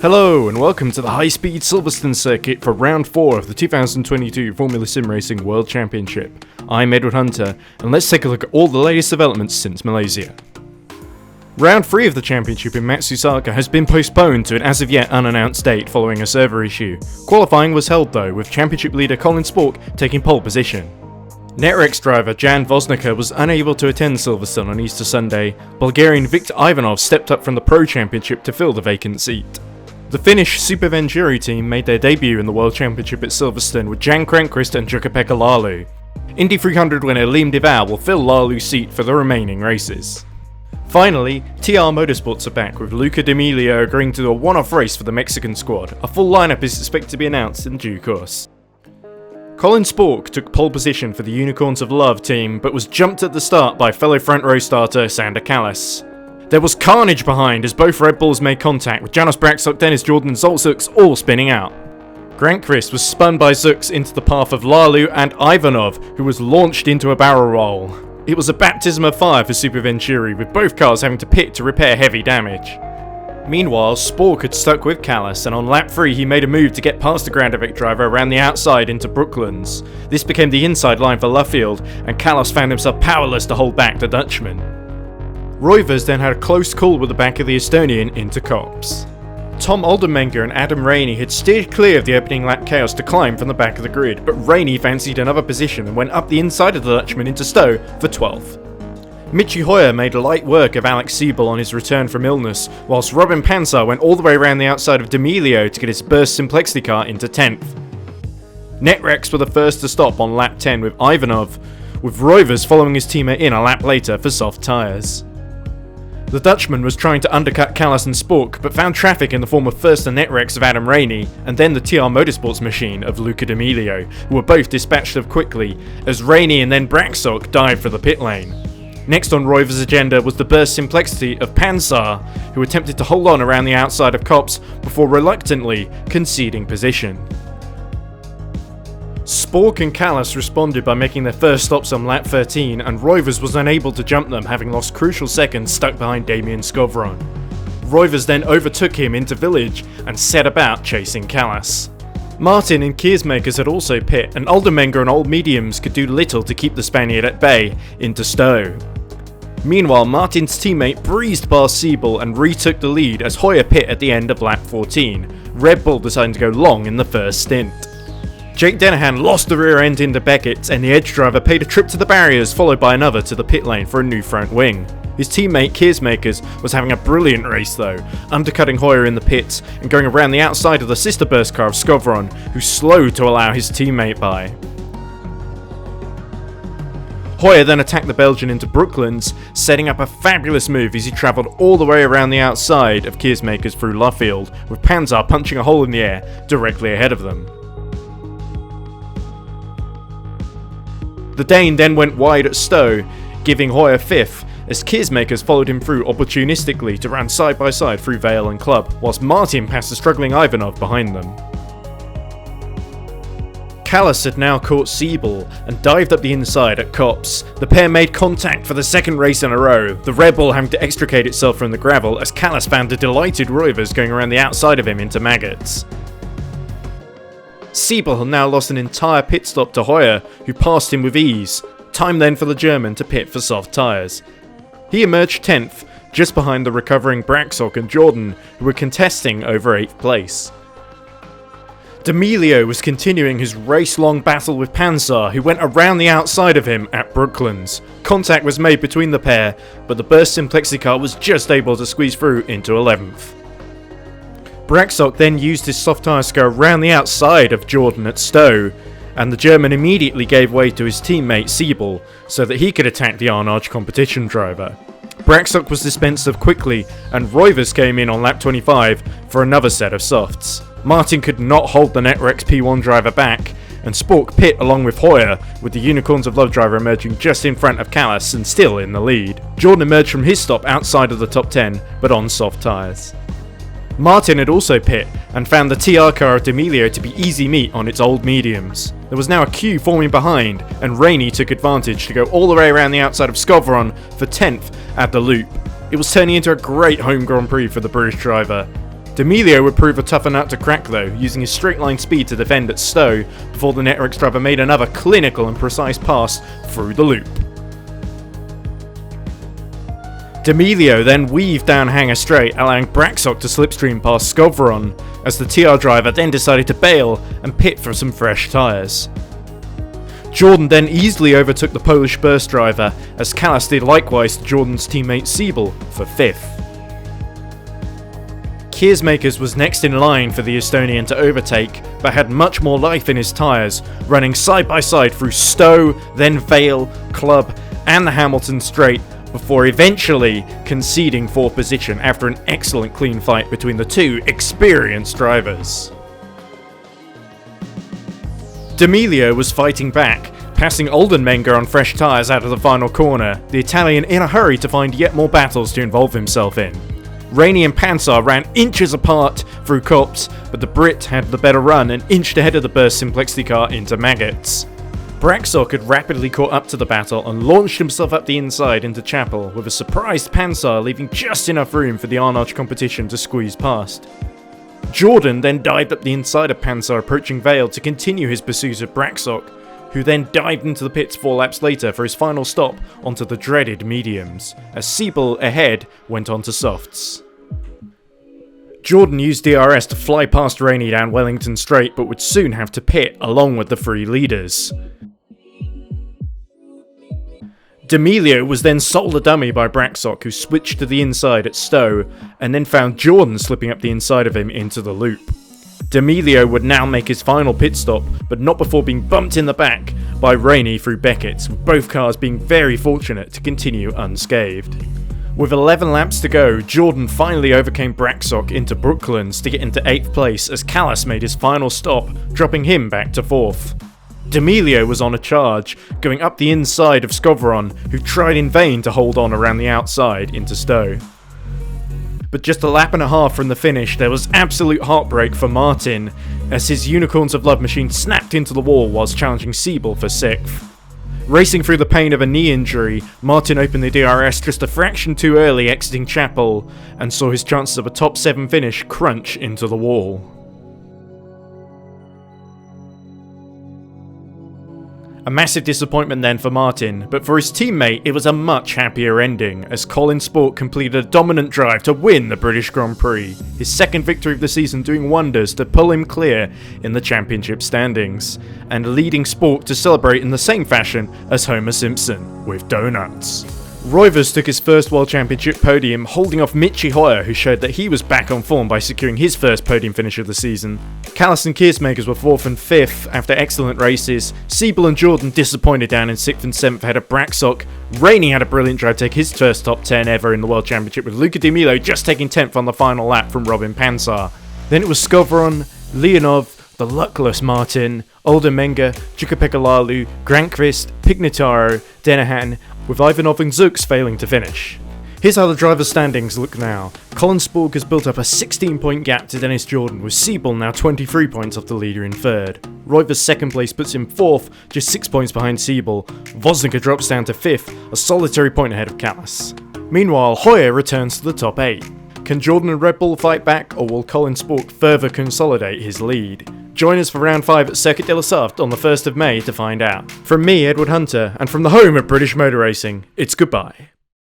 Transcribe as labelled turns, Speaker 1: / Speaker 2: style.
Speaker 1: Hello and welcome to the high-speed Silverstone circuit for round 4 of the 2022 Formula SimRacing World Championship. I'm Edward Hunter, and let's take a look at all the latest developments since Malaysia. Round 3 of the championship in Matsusaka has been postponed to an as of yet unannounced date following a server issue. Qualifying was held though, with championship leader Colin Spork taking pole position. Netrex driver Jan Vosnica was unable to attend Silverstone on Easter Sunday. Bulgarian Viktor Ivanov stepped up from the Pro Championship to fill the vacant seat. The Finnish Super Venturi team made their debut in the World Championship at Silverstone with Jan Kranqvist and Jukka-Pekka Laulu. Indy 300 winner Liam de Waal will fill Laulu's seat for the remaining races. Finally, TR Motorsports are back, with Luca D'Amelio agreeing to do a one-off race for the Mexican squad. A full lineup is expected to be announced in due course. Colin Spork took pole position for the Unicorns of Love team, but was jumped at the start by fellow front row starter Sander Kallas. There was carnage behind as both Red Bulls made contact, with Janos Braksok, Dennis Jordan and Zolt Zux all spinning out. Kranqvist was spun by Zux into the path of Laulu and Ivanov, who was launched into a barrel roll. It was a baptism of fire for Super Venturi, with both cars having to pit to repair heavy damage. Meanwhile, Spork had stuck with Kallas, and on lap 3 he made a move to get past the Grandavik driver around the outside into Brooklands. This became the inside line for Luffield, and Kallas found himself powerless to hold back the Dutchman. Roivers then had a close call with the back of the Estonian into Kops. Tom Oldenmenger and Adam Rainey had steered clear of the opening lap chaos to climb from the back of the grid, but Rainey fancied another position and went up the inside of the Dutchman into Stowe for 12th. Michi Hoyer made light work of Alex Siebel on his return from illness, whilst Robin Pansar went all the way around the outside of D'Amelio to get his Burst Simplexity car into 10th. Netrex were the first to stop on lap 10 with Ivanov, with Roivers following his teammate in a lap later for soft tyres. The Dutchman was trying to undercut Kallas and Spork, but found traffic in the form of first the Netrex of Adam Rainey, and then the TR Motorsports machine of Luca D'Amelio, who were both dispatched of quickly, as Rainey and then Braksok dived for the pit lane. Next on Roivers' agenda was the burst Simplexity of Pansar, who attempted to hold on around the outside of Kops before reluctantly conceding position. Spork and Kallas responded by making their first stops on lap 13, and Roivers was unable to jump them, having lost crucial seconds stuck behind Damien Skovron. Roivers then overtook him into Village and set about chasing Kallas. Martin and Keersmakers had also pit, and Oldenmenger and Old Mediums could do little to keep the Spaniard at bay into Stowe. Meanwhile, Martin's teammate breezed past Siebel and retook the lead as Hoyer pit at the end of lap 14. Red Bull decided to go long in the first stint. Jake Dennehan lost the rear end into Beckett, and the Edge driver paid a trip to the barriers followed by another to the pit lane for a new front wing. His teammate Keersmakers was having a brilliant race though, undercutting Hoyer in the pits and going around the outside of the sister burst car of Skovron, who slowed to allow his teammate by. Hoyer then attacked the Belgian into Brooklands, setting up a fabulous move as he travelled all the way around the outside of Keersmakers through Luffield, with Pansar punching a hole in the air directly ahead of them. The Dane then went wide at Stowe, giving Hoyer 5th, as Keersmakers followed him through opportunistically to run side by side through Vale and Club, whilst Martin passed the struggling Ivanov behind them. Kallas had now caught Siebel and dived up the inside at Kops. The pair made contact for the second race in a row, the Red Bull having to extricate itself from the gravel as Kallas found a delighted Roivers going around the outside of him into Maggots. Siebel had now lost an entire pit stop to Hoyer, who passed him with ease. Time then for the German to pit for soft tyres. He emerged 10th, just behind the recovering Braksok and Jordan, who were contesting over 8th place. D'Amelio was continuing his race-long battle with Pansar, who went around the outside of him at Brooklands. Contact was made between the pair, but the burst Simplexity car was just able to squeeze through into 11th. Braksok then used his soft tyres to go around the outside of Jordan at Stowe, and the German immediately gave way to his teammate Siebel so that he could attack the Arnage competition driver. Braksok was dispensed of quickly, and Roivers came in on lap 25 for another set of softs. Martin could not hold the Netrex P1 driver back, and Spork pit along with Hoyer, with the Unicorns of Love driver emerging just in front of Kallas and still in the lead. Jordan emerged from his stop outside of the top 10, but on soft tyres. Martin had also pit and found the TR car of D'Amelio to be easy meat on its old mediums. There was now a queue forming behind, and Rainey took advantage to go all the way around the outside of Skovron for 10th at the loop. It was turning into a great home Grand Prix for the British driver. D'Amelio would prove a tougher nut to crack though, using his straight line speed to defend at Stowe, before the Networks driver made another clinical and precise pass through the loop. D'Amelio then weaved down Hanger Straight, allowing Braxock to slipstream past Skovron, as the TR driver then decided to bail and pit for some fresh tyres. Jordan then easily overtook the Polish burst driver, as Callas did likewise to Jordan's teammate Siebel for 5th. Keersmakers was next in line for the Estonian to overtake, but had much more life in his tyres, running side by side through Stowe, then Vale, Club and the Hamilton Straight, before eventually conceding 4th position after an excellent clean fight between the two experienced drivers. D'Amelio was fighting back, passing Oldenmenger on fresh tyres out of the final corner, the Italian in a hurry to find yet more battles to involve himself in. Rainey and Pansar ran inches apart through Copse, but the Brit had the better run and inched ahead of the burst Simplexity car into Maggots. Braxock had rapidly caught up to the battle and launched himself up the inside into Chapel, with a surprised Pansar leaving just enough room for the Arnage competition to squeeze past. Jordan then dived up the inside of Pansar approaching Vale to continue his pursuit of Braxock, who then dived into the pits 4 laps later for his final stop onto the dreaded mediums, as Siebel ahead went on to softs. Jordan used DRS to fly past Rainey down Wellington Straight, but would soon have to pit along with the 3 leaders. D'Amelio was then sold a dummy by Braxock, who switched to the inside at Stowe, and then found Jordan slipping up the inside of him into the loop. D'Amelio would now make his final pit stop, but not before being bumped in the back by Rainey through Beckett's, with both cars being very fortunate to continue unscathed. With 11 laps to go, Jordan finally overcame Braxock into Brooklands to get into 8th place as Callas made his final stop, dropping him back to 4th. D'Amelio was on a charge, going up the inside of Skovron, who tried in vain to hold on around the outside into Stowe. But just a lap and a half from the finish, there was absolute heartbreak for Martin, as his Unicorns of Love machine snapped into the wall whilst challenging Siebel for 6th. Racing through the pain of a knee injury, Martin opened the DRS just a fraction too early exiting Chapel, and saw his chances of a top 7 finish crunch into the wall. A massive disappointment then for Martin, but for his teammate it was a much happier ending, as Colin Sport completed a dominant drive to win the British Grand Prix, his 2nd victory of the season doing wonders to pull him clear in the championship standings, and leading Sport to celebrate in the same fashion as Homer Simpson, with donuts. Roivers took his first World Championship podium, holding off Michi Hoyer, who showed that he was back on form by securing his first podium finish of the season. Callas and Keersmakers were 4th and 5th after excellent races. Siebel and Jordan disappointed down in 6th and 7th ahead of Braxock. Rainey had a brilliant drive to take his first top 10 ever in the World Championship, with Luca Di Milo just taking 10th on the final lap from Robin Pansar. Then it was Skovron, Leonov, the luckless Martin, Oldenmenger, Jukka-Pekka Laulu, Granqvist, Pignataro, Denahan, with Ivanov and Zux failing to finish. Here's how the driver's standings look now. Colin Spork has built up a 16-point gap to Dennis Jordan, with Siebel now 23 points off the leader in 3rd. Roivers' 2nd place puts him 4th, just 6 points behind Siebel. Wozniacka drops down to 5th, a solitary point ahead of Callas. Meanwhile, Hoyer returns to the top 8. Can Jordan and Red Bull fight back, or will Colin Spork further consolidate his lead? Join us for round 5 at Circuit de la Sarthe on the 1st of May to find out. From me, Edward Hunter, and from the home of British motor racing, it's goodbye.